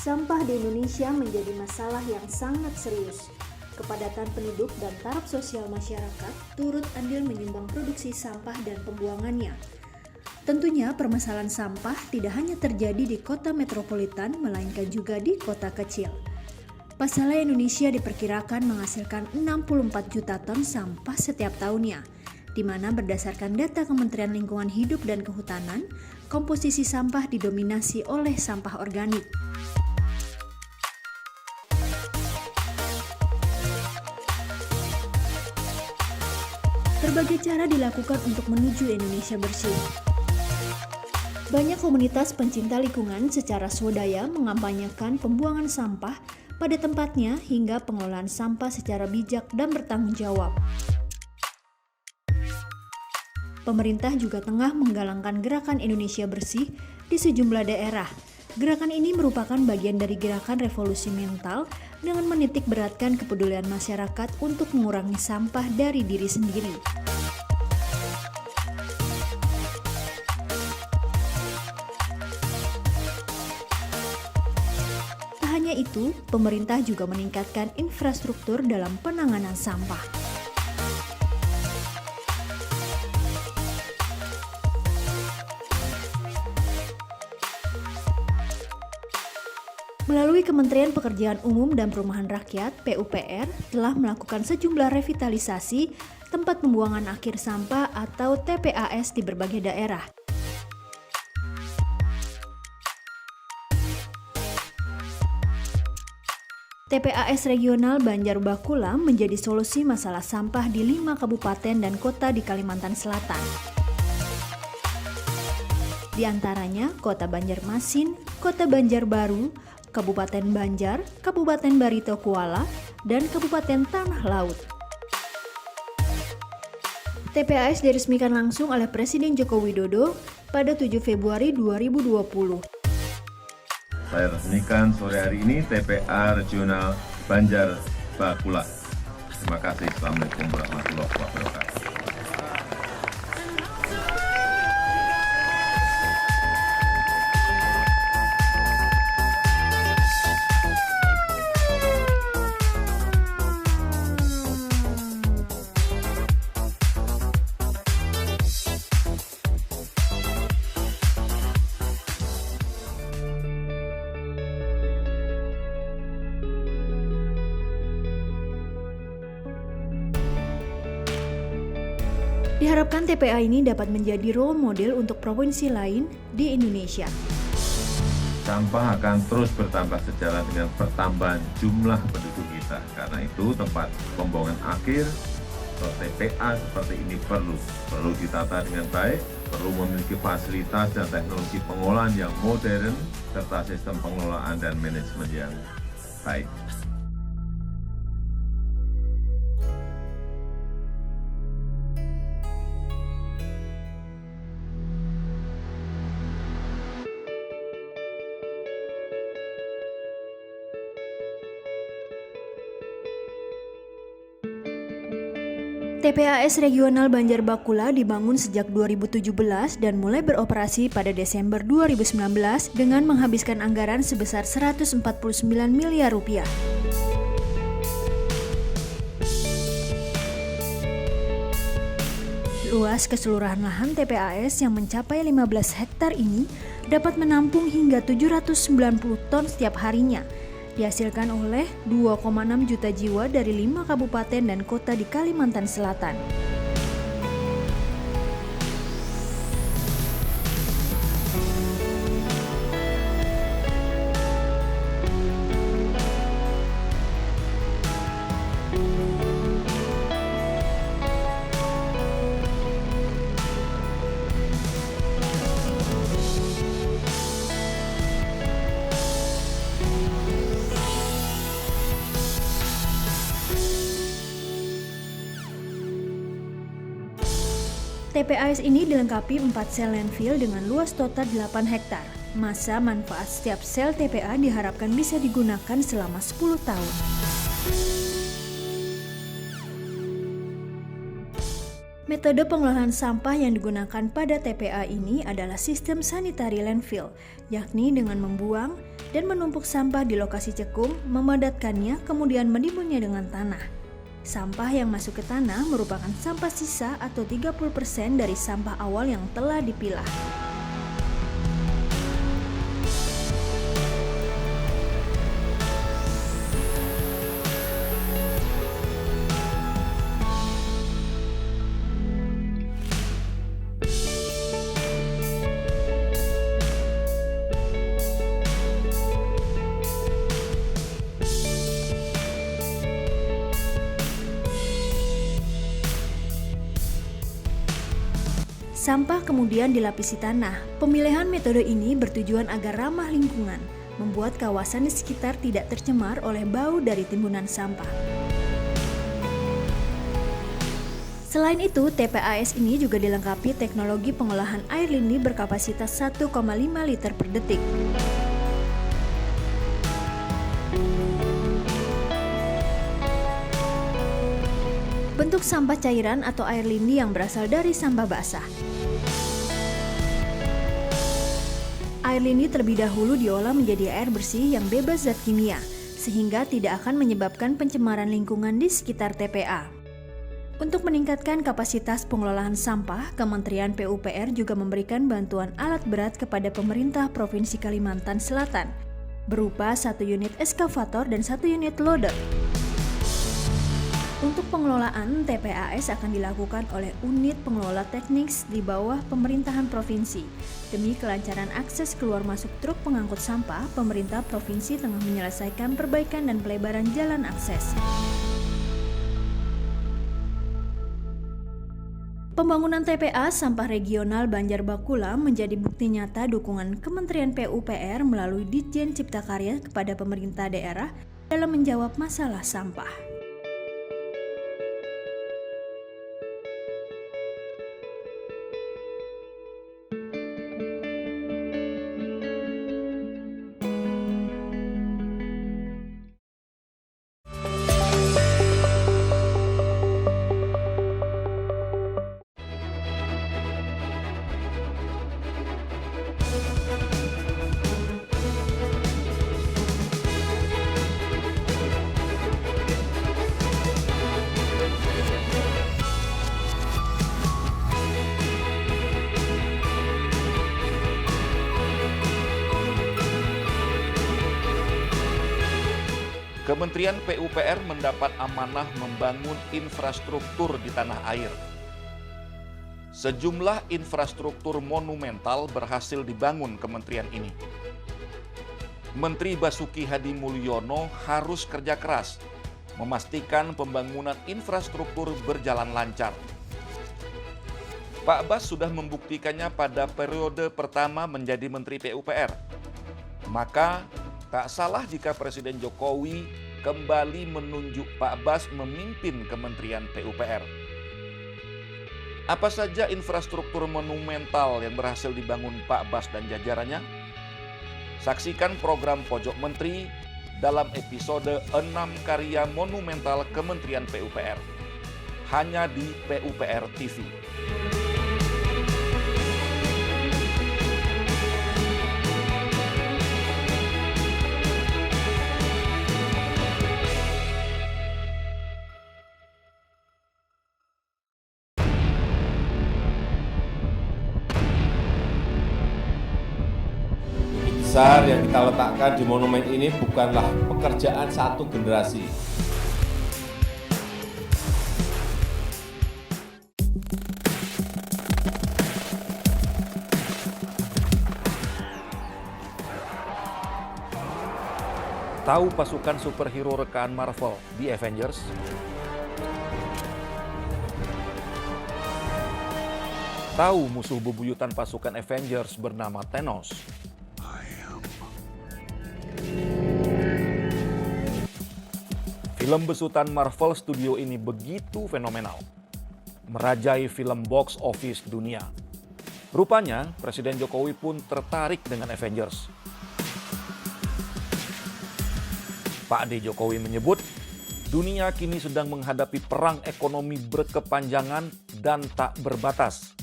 Sampah di Indonesia menjadi masalah yang sangat serius. Kepadatan penduduk dan taraf sosial masyarakat turut andil menyumbang produksi sampah dan pembuangannya. Tentunya permasalahan sampah tidak hanya terjadi di kota metropolitan, melainkan juga di kota kecil. Pasalnya Indonesia diperkirakan menghasilkan 64 juta ton sampah setiap tahunnya, di mana berdasarkan data Kementerian Lingkungan Hidup dan Kehutanan, komposisi sampah didominasi oleh sampah organik. Berbagai cara dilakukan untuk menuju Indonesia bersih. Banyak komunitas pencinta lingkungan secara swadaya mengampanyekan pembuangan sampah pada tempatnya hingga pengelolaan sampah secara bijak dan bertanggung jawab. Pemerintah juga tengah menggalangkan gerakan Indonesia Bersih di sejumlah daerah. Gerakan ini merupakan bagian dari gerakan revolusi mental dengan menitik beratkan kepedulian masyarakat untuk mengurangi sampah dari diri sendiri. Tak hanya itu, pemerintah juga meningkatkan infrastruktur dalam penanganan sampah. Melalui Kementerian Pekerjaan Umum dan Perumahan Rakyat (PUPR) telah melakukan sejumlah revitalisasi tempat pembuangan akhir sampah atau TPAS di berbagai daerah. TPAS Regional Banjar Bakula menjadi solusi masalah sampah di 5 kabupaten dan kota di Kalimantan Selatan. Di antaranya Kota Banjarmasin, Kota Banjarbaru, Kabupaten Banjar, Kabupaten Barito Kuala, dan Kabupaten Tanah Laut. TPAS diresmikan langsung oleh Presiden Joko Widodo pada 7 Februari 2020. Saya resmikan sore hari ini TPA Regional Banjar Bakula. Terima kasih. Assalamualaikum warahmatullahi wabarakatuh. Diharapkan TPA ini dapat menjadi role model untuk provinsi lain di Indonesia. Sampah akan terus bertambah sejalan dengan pertambahan jumlah penduduk kita. Karena itu tempat pembuangan akhir atau TPA seperti ini perlu ditata dengan baik, perlu memiliki fasilitas dan teknologi pengolahan yang modern, serta sistem pengelolaan dan manajemen yang baik. TPAS Regional Banjar Bakula dibangun sejak 2017 dan mulai beroperasi pada Desember 2019 dengan menghabiskan anggaran sebesar 149 miliar rupiah. Luas keseluruhan lahan TPAS yang mencapai 15 hektar ini dapat menampung hingga 790 ton setiap harinya, dihasilkan oleh 2,6 juta jiwa dari 5 kabupaten dan kota di Kalimantan Selatan. TPAS ini dilengkapi 4 sel landfill dengan luas total 8 hektar. Masa manfaat setiap sel TPA diharapkan bisa digunakan selama 10 tahun. Metode pengelolaan sampah yang digunakan pada TPA ini adalah sistem sanitary landfill, yakni dengan membuang, dan menumpuk sampah di lokasi cekung, memadatkannya, kemudian menimbunnya dengan tanah. Sampah yang masuk ke tanah merupakan sampah sisa atau 30% dari sampah awal yang telah dipilah. Sampah kemudian dilapisi tanah. Pemilihan metode ini bertujuan agar ramah lingkungan, membuat kawasan di sekitar tidak tercemar oleh bau dari timbunan sampah. Selain itu, TPAS ini juga dilengkapi teknologi pengolahan air lindi berkapasitas 1,5 liter per detik. Bentuk sampah cairan atau air lindi yang berasal dari sampah basah. Air lindi terlebih dahulu diolah menjadi air bersih yang bebas zat kimia, sehingga tidak akan menyebabkan pencemaran lingkungan di sekitar TPA. Untuk meningkatkan kapasitas pengelolaan sampah, Kementerian PUPR juga memberikan bantuan alat berat kepada pemerintah Provinsi Kalimantan Selatan, berupa 1 unit eskavator dan 1 unit loader. Untuk pengelolaan, TPAS akan dilakukan oleh unit pengelola teknis di bawah pemerintahan provinsi. Demi kelancaran akses keluar masuk truk pengangkut sampah, pemerintah provinsi tengah menyelesaikan perbaikan dan pelebaran jalan akses. Pembangunan TPA Sampah Regional Banjarbakula menjadi bukti nyata dukungan Kementerian PUPR melalui Ditjen Cipta Karya kepada pemerintah daerah dalam menjawab masalah sampah. Kementerian PUPR mendapat amanah membangun infrastruktur di tanah air. Sejumlah infrastruktur monumental berhasil dibangun kementerian ini. Menteri Basuki Hadi Mulyono harus kerja keras, memastikan pembangunan infrastruktur berjalan lancar. Pak Bas sudah membuktikannya pada periode pertama menjadi Menteri PUPR. Maka tak salah jika Presiden Jokowi kembali menunjuk Pak Bas memimpin Kementerian PUPR. Apa saja infrastruktur monumental yang berhasil dibangun Pak Bas dan jajarannya? Saksikan program Pojok Menteri dalam episode 6 karya monumental Kementerian PUPR. Hanya di PUPR TV. Besar yang kita letakkan di monumen ini bukanlah pekerjaan satu generasi. Tahu pasukan superhero rekaan Marvel di Avengers? Tahu musuh bebuyutan pasukan Avengers bernama Thanos? Film besutan Marvel Studio ini begitu fenomenal, merajai film box office dunia. Rupanya Presiden Jokowi pun tertarik dengan Avengers. Pak D. Jokowi menyebut, dunia kini sedang menghadapi perang ekonomi berkepanjangan dan tak berbatas,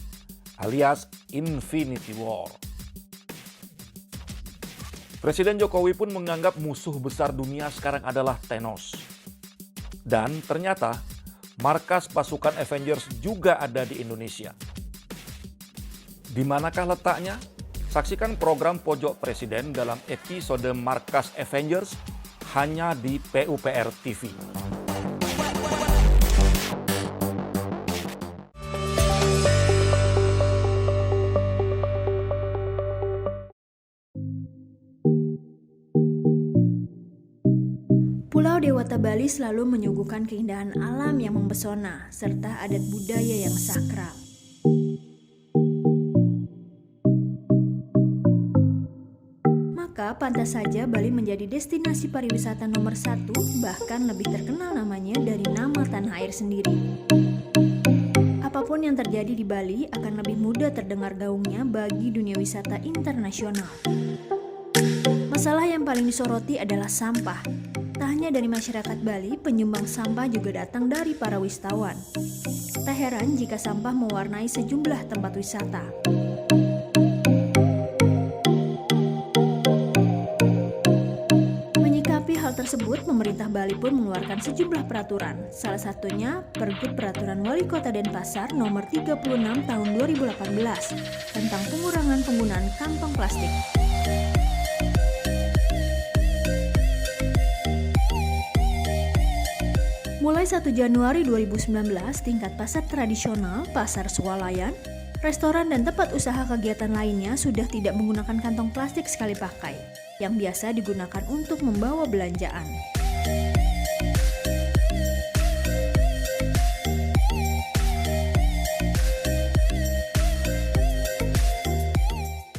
alias Infinity War. Presiden Jokowi pun menganggap musuh besar dunia sekarang adalah Thanos. Dan ternyata markas pasukan Avengers juga ada di Indonesia. Di manakah letaknya? Saksikan program Pojok Presiden dalam episode Markas Avengers hanya di PUPR TV. Pulau Dewata Bali selalu menyuguhkan keindahan alam yang mempesona, serta adat budaya yang sakral. Maka pantas saja Bali menjadi destinasi pariwisata nomor 1, bahkan lebih terkenal namanya dari nama tanah air sendiri. Apapun yang terjadi di Bali akan lebih mudah terdengar gaungnya bagi dunia wisata internasional. Masalah yang paling disoroti adalah sampah. Tak hanya dari masyarakat Bali, penyumbang sampah juga datang dari para wisatawan. Tak heran jika sampah mewarnai sejumlah tempat wisata. Menyikapi hal tersebut, pemerintah Bali pun mengeluarkan sejumlah peraturan. Salah satunya Pergub Peraturan Wali Kota Denpasar Nomor 36 Tahun 2018 tentang pengurangan penggunaan kantong plastik. Mulai 1 Januari 2019, tingkat pasar tradisional, pasar swalayan, restoran dan tempat usaha kegiatan lainnya sudah tidak menggunakan kantong plastik sekali pakai, yang biasa digunakan untuk membawa belanjaan.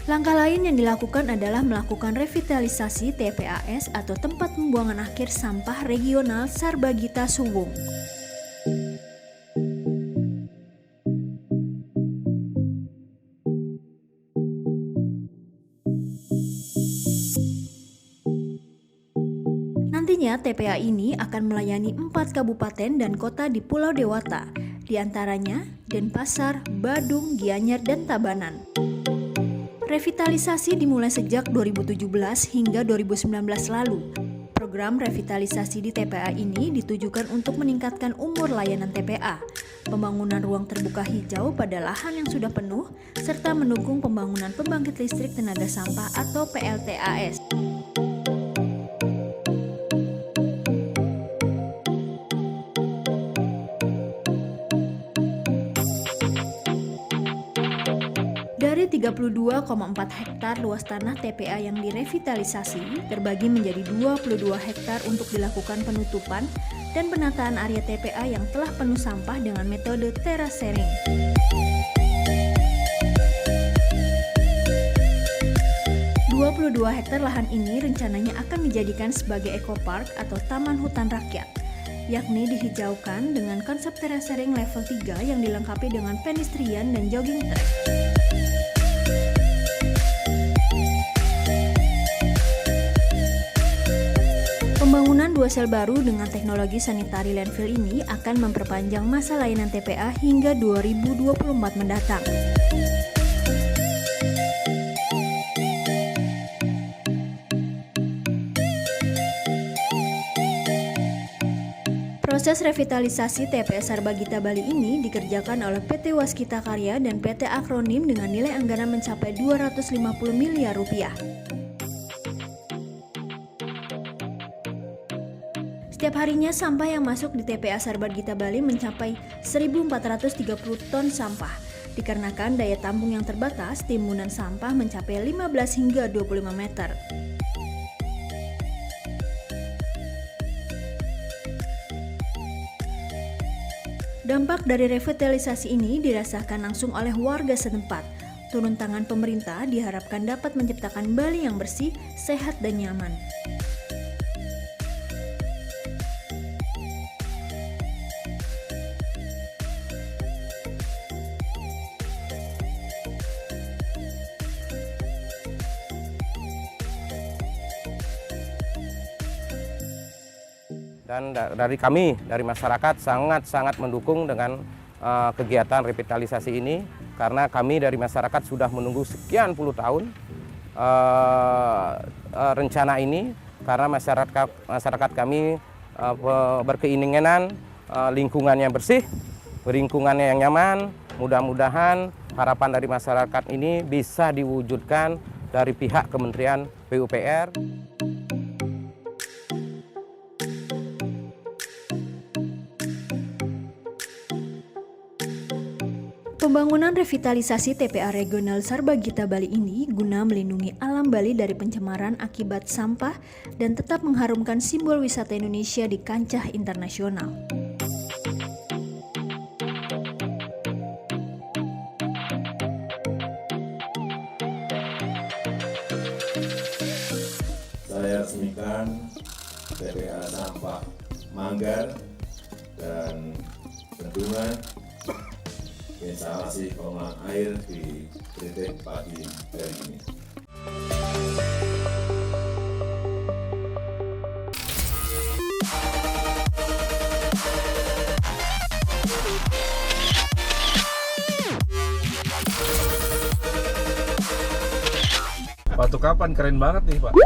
Langkah lain yang dilakukan adalah melakukan revitalisasi TPAS atau tempat pembuangan akhir sampah regional Sarbagita Suwung. Nantinya TPA ini akan melayani 4 kabupaten dan kota di Pulau Dewata, di antaranya Denpasar, Badung, Gianyar, dan Tabanan. Revitalisasi dimulai sejak 2017 hingga 2019 lalu. Program revitalisasi di TPA ini ditujukan untuk meningkatkan umur layanan TPA, pembangunan ruang terbuka hijau pada lahan yang sudah penuh, serta mendukung pembangunan pembangkit listrik tenaga sampah atau PLTAS. Dari 32,4 hektar luas tanah TPA yang direvitalisasi terbagi menjadi 22 hektar untuk dilakukan penutupan dan penataan area TPA yang telah penuh sampah dengan metode terasering. Hektar lahan ini rencananya akan dijadikan sebagai ekopark atau taman hutan rakyat, yakni dihijaukan dengan konsep terasering level 3 yang dilengkapi dengan pedestrian dan jogging track. Pembangunan 2 sel baru dengan teknologi sanitary landfill ini akan memperpanjang masa layanan TPA hingga 2024 mendatang. Proses revitalisasi TPA Sarbagita Bali ini dikerjakan oleh PT Waskita Karya dan PT Akronim dengan nilai anggaran mencapai 250 miliar rupiah. Setiap harinya sampah yang masuk di TPA Sarbagita Bali mencapai 1.430 ton sampah. Dikarenakan daya tampung yang terbatas, timbunan sampah mencapai 15 hingga 25 meter. Dampak dari revitalisasi ini dirasakan langsung oleh warga setempat. Turun tangan pemerintah diharapkan dapat menciptakan Bali yang bersih, sehat, dan nyaman. Dan dari kami, dari masyarakat sangat-sangat mendukung dengan kegiatan revitalisasi ini karena kami dari masyarakat sudah menunggu sekian puluh tahun rencana ini karena masyarakat kami berkeinginan lingkungannya bersih, lingkungannya yang nyaman. Mudah-mudahan harapan dari masyarakat ini bisa diwujudkan dari pihak Kementerian PUPR. Pembangunan revitalisasi TPA Regional Sarbagita Bali ini guna melindungi alam Bali dari pencemaran akibat sampah dan tetap mengharumkan simbol wisata Indonesia di kancah internasional. Saya resmikan TPA Sampah Manggar dan bendungan instalasi pengolahan air di titik pagi hari ini. Batu Kapan keren banget nih, Pak.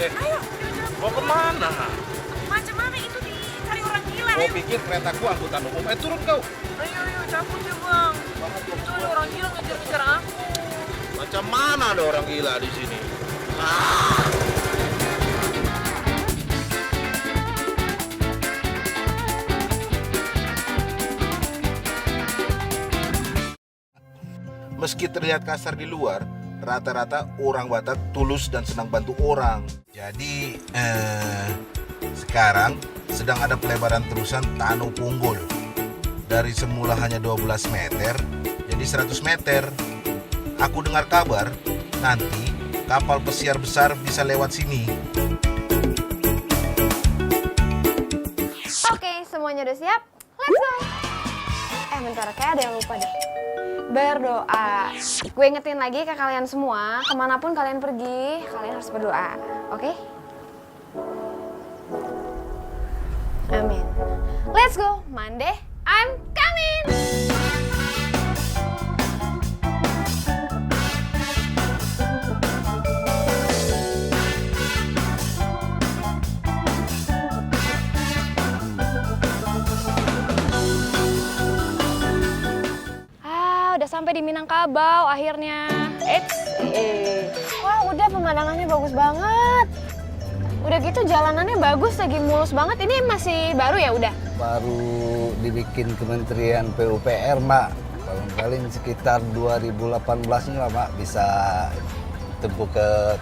Ayo, Mau kemana? macam mana itu dicari orang gila? Mau Ayo, pikir keretaku angkutan umum? Turun kau. ayo, cabut ya bang. Itu ada orang gila ngejar-ngejar aku. Macam mana ada orang gila di sini? Meski terlihat kasar di luar, rata-rata orang Batak tulus dan senang bantu orang. Jadi, sekarang sedang ada pelebaran terusan Tanjung Punggul. Dari semula hanya 12 meter, jadi 100 meter. Aku dengar kabar, nanti kapal pesiar besar bisa lewat sini. Oke, semuanya udah siap? Let's go! Bentar, kayak ada yang lupa deh. Berdoa. Gue ingetin lagi ke kalian semua, kemanapun kalian pergi, kalian harus berdoa. Oke? Amin. Let's go! Monday, I'm coming! Udah sampai di Minangkabau akhirnya. Wah, udah pemandangannya bagus banget. Udah gitu jalanannya bagus, lagi mulus banget. Ini masih baru ya udah? Baru dibikin Kementerian PUPR, Mbak. Paling sekitar 2018 lah, Mbak, bisa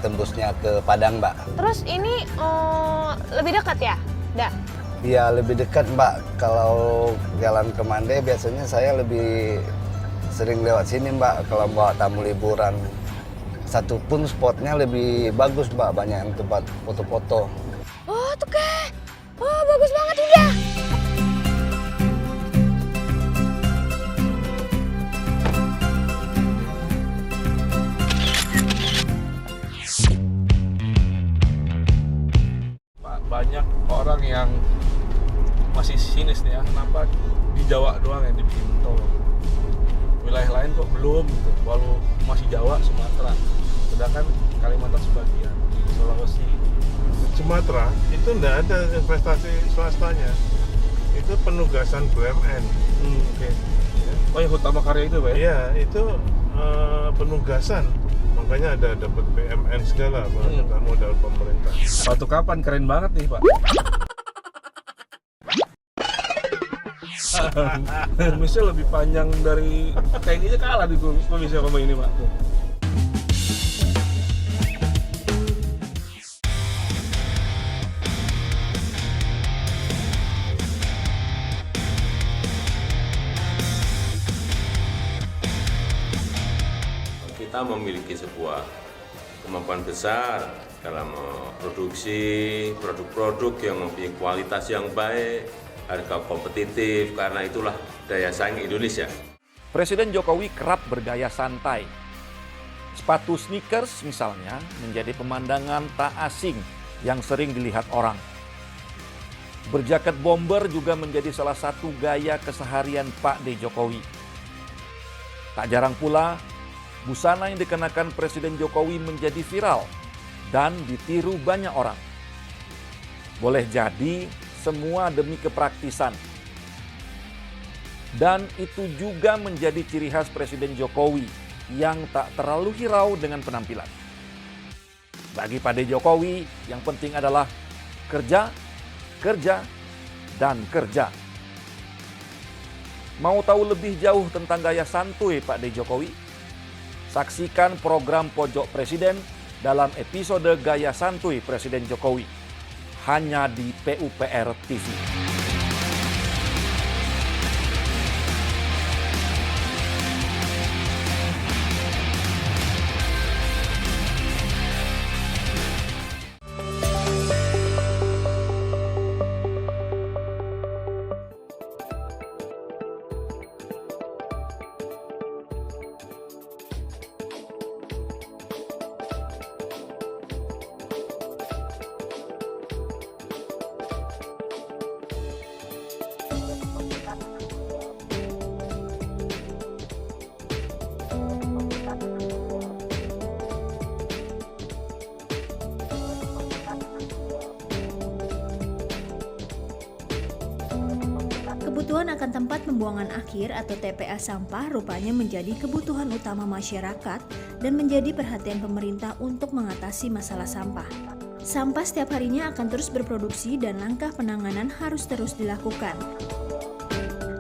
tembusnya ke Padang, Mbak. Terus ini lebih dekat ya? Dah. Iya, lebih dekat, Mbak. Kalau jalan ke Mande biasanya saya lebih sering lewat sini, Mbak, kalau bawa tamu liburan. Satu pun spotnya lebih bagus, Mbak, banyak yang tempat foto-foto. Oh, tuh kah? Oh, bagus banget udah. Pak, banyak orang yang masih sinis nih ya, kenapa di Jawa doang yang dibikin tol? Wilayah lain kok belum gitu, walau masih Jawa, Sumatera, sedangkan Kalimantan sebagian, Sulawesi. Sumatera itu enggak ada investasi swastanya, itu penugasan BUMN. Oke. Oh ya, Hutama Karya itu, Pak? Iya, itu penugasan, makanya ada dapat BUMN segala, menggunakan modal pemerintah. Batu Kapan keren banget nih, Pak. Kumisnya lebih panjang dari kayaknya kalah di kumisnya sama ini, Pak. Kita memiliki sebuah kemampuan besar dalam memproduksi produk-produk yang mempunyai kualitas yang baik, harga kompetitif, karena itulah daya saing Indonesia. Presiden Jokowi kerap bergaya santai. Sepatu sneakers misalnya menjadi pemandangan tak asing yang sering dilihat orang. Berjaket bomber juga menjadi salah satu gaya keseharian Pak D. Jokowi. Tak jarang pula, busana yang dikenakan Presiden Jokowi menjadi viral dan ditiru banyak orang. Boleh jadi semua demi kepraktisan. Dan itu juga menjadi ciri khas Presiden Jokowi yang tak terlalu hirau dengan penampilan. Bagi Pak D. Jokowi, yang penting adalah kerja, kerja, dan kerja. Mau tahu lebih jauh tentang gaya santuy Pak D. Jokowi? Saksikan program Pojok Presiden dalam episode Gaya Santuy Presiden Jokowi. Hanya di PUPR TV. Kebutuhan akan tempat pembuangan akhir atau TPA sampah rupanya menjadi kebutuhan utama masyarakat dan menjadi perhatian pemerintah untuk mengatasi masalah sampah. Sampah setiap harinya akan terus berproduksi dan langkah penanganan harus terus dilakukan.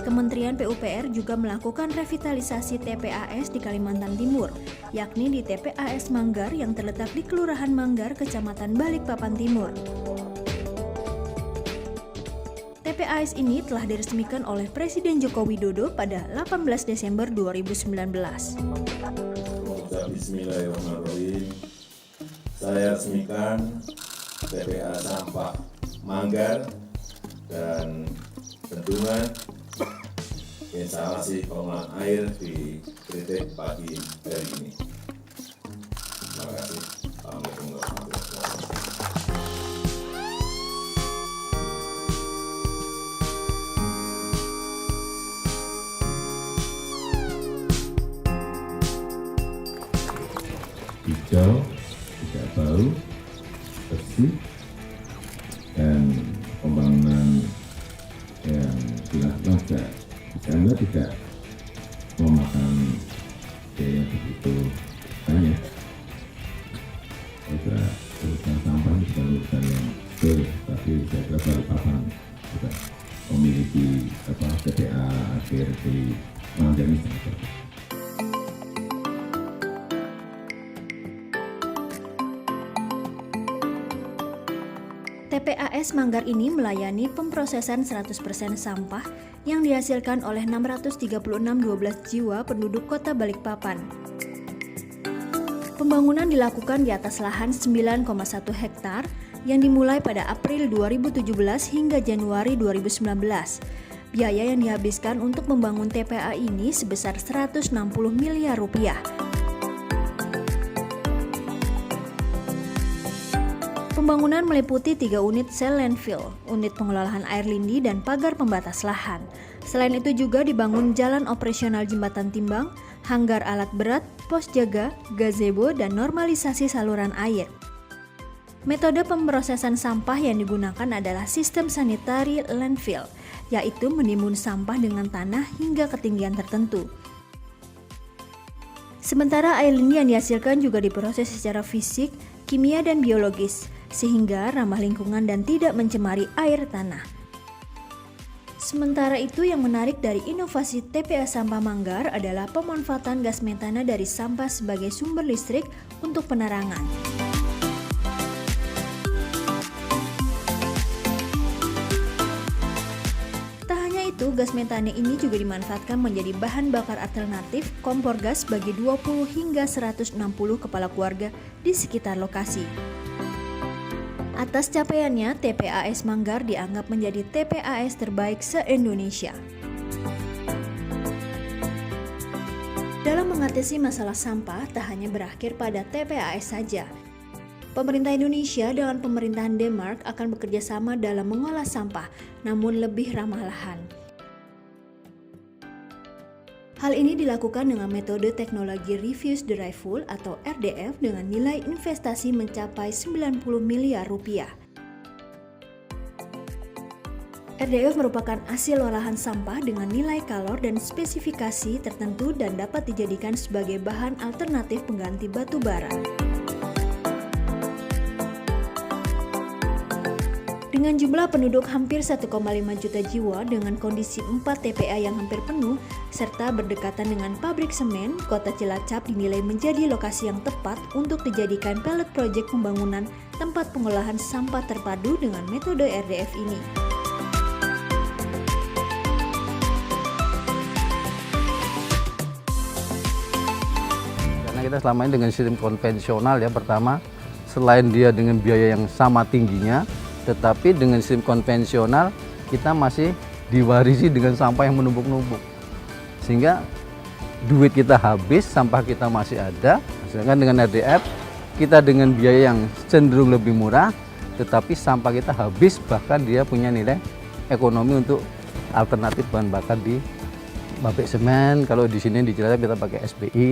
Kementerian PUPR juga melakukan revitalisasi TPAS di Kalimantan Timur, yakni di TPAS Manggar yang terletak di Kelurahan Manggar, Kecamatan Balikpapan Timur. TPAS ini telah diresmikan oleh Presiden Joko Widodo pada 18 Desember 2019. Bismillahirrahmanirrahim. Saya resmikan TPA Sampah Manggar dan bendungan instalasi pengolahan air di titik pagi hari ini. Terima kasih. Assalamualaikum warahmatullahi wabarakatuh. Hijau, tidak bau, bersih, dan pembangunan yang dilakukan sehingga tidak memakan biaya begitu banyak. Urusan sampah bukan urusan yang sulit, tapi saya kira Balikpapan sudah memiliki TPA akhir di Manggar ini. TPAS Manggar ini melayani pemprosesan 100% sampah yang dihasilkan oleh 636 jiwa penduduk kota Balikpapan. Pembangunan dilakukan di atas lahan 9,1 hektar yang dimulai pada April 2017 hingga Januari 2019. Biaya yang dihabiskan untuk membangun TPA ini sebesar 160 miliar rupiah. Pembangunan meliputi 3 unit sel landfill, unit pengelolaan air lindi, dan pagar pembatas lahan. Selain itu juga dibangun jalan operasional jembatan timbang, hanggar alat berat, pos jaga, gazebo, dan normalisasi saluran air. Metode pemrosesan sampah yang digunakan adalah sistem sanitary landfill, yaitu menimbun sampah dengan tanah hingga ketinggian tertentu. Sementara air lindi yang dihasilkan juga diproses secara fisik, kimia, dan biologis, sehingga ramah lingkungan dan tidak mencemari air tanah. Sementara itu, yang menarik dari inovasi TPA Sampah Manggar adalah pemanfaatan gas metana dari sampah sebagai sumber listrik untuk penerangan. Tak hanya itu, gas metana ini juga dimanfaatkan menjadi bahan bakar alternatif kompor gas bagi 20 hingga 160 kepala keluarga di sekitar lokasi. Atas capaiannya, TPAS Manggar dianggap menjadi TPAS terbaik se-Indonesia. Dalam mengatasi masalah sampah, tak hanya berakhir pada TPAS saja. Pemerintah Indonesia dengan pemerintahan Denmark akan bekerja sama dalam mengolah sampah, namun lebih ramah lahan. Hal ini dilakukan dengan metode teknologi Refuse Dry Full atau RDF dengan nilai investasi mencapai 90 miliar rupiah. RDF merupakan hasil olahan sampah dengan nilai kalor dan spesifikasi tertentu dan dapat dijadikan sebagai bahan alternatif pengganti batu bara. Dengan jumlah penduduk hampir 1,5 juta jiwa dengan kondisi 4 TPA yang hampir penuh, serta berdekatan dengan pabrik semen, Kota Cilacap dinilai menjadi lokasi yang tepat untuk dijadikan pilot proyek pembangunan tempat pengolahan sampah terpadu dengan metode RDF ini. Karena kita selama ini dengan sistem konvensional ya, pertama, selain dia dengan biaya yang sama tingginya, tetapi dengan sistem konvensional kita masih diwarisi dengan sampah yang menumpuk-numpuk, sehingga duit kita habis, sampah kita masih ada. Sedangkan dengan RDF kita dengan biaya yang cenderung lebih murah, tetapi sampah kita habis, bahkan dia punya nilai ekonomi untuk alternatif bahan bakar di pabrik semen. Kalau di sini di Cilacap kita pakai SBI.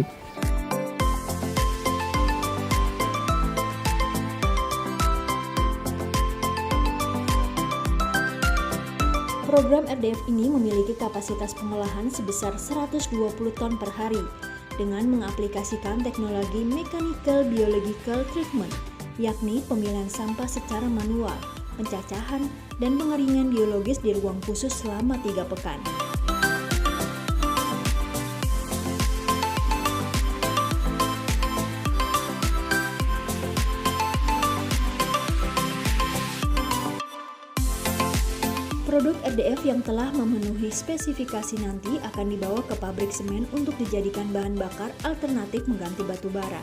Program RDF ini memiliki kapasitas pengolahan sebesar 120 ton per hari dengan mengaplikasikan teknologi Mechanical Biological Treatment, yakni pemilihan sampah secara manual, pencacahan, dan pengeringan biologis di ruang khusus selama 3 pekan. Produk RDF yang telah memenuhi spesifikasi nanti akan dibawa ke pabrik semen untuk dijadikan bahan bakar alternatif mengganti batu bara.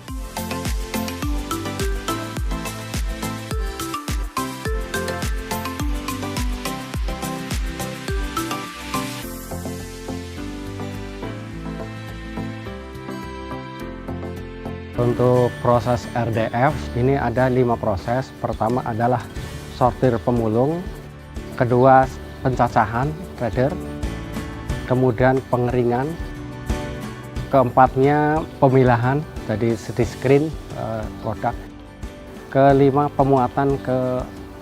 Untuk proses RDF ini ada 5 proses. Pertama adalah sortir pemulung, kedua pencacahan trader, kemudian pengeringan, keempatnya pemilahan jadi di screen produk, kelima pemuatan ke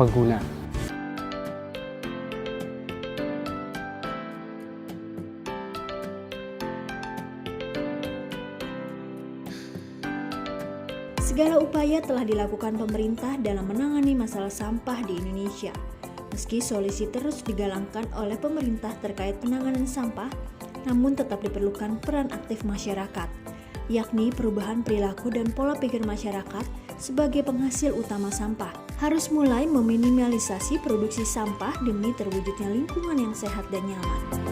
pengguna. Segala upaya telah dilakukan pemerintah dalam menangani masalah sampah di Indonesia. Meski solusi terus digalangkan oleh pemerintah terkait penanganan sampah, namun tetap diperlukan peran aktif masyarakat, yakni perubahan perilaku dan pola pikir masyarakat sebagai penghasil utama sampah. Harus mulai meminimalisasi produksi sampah demi terwujudnya lingkungan yang sehat dan nyaman.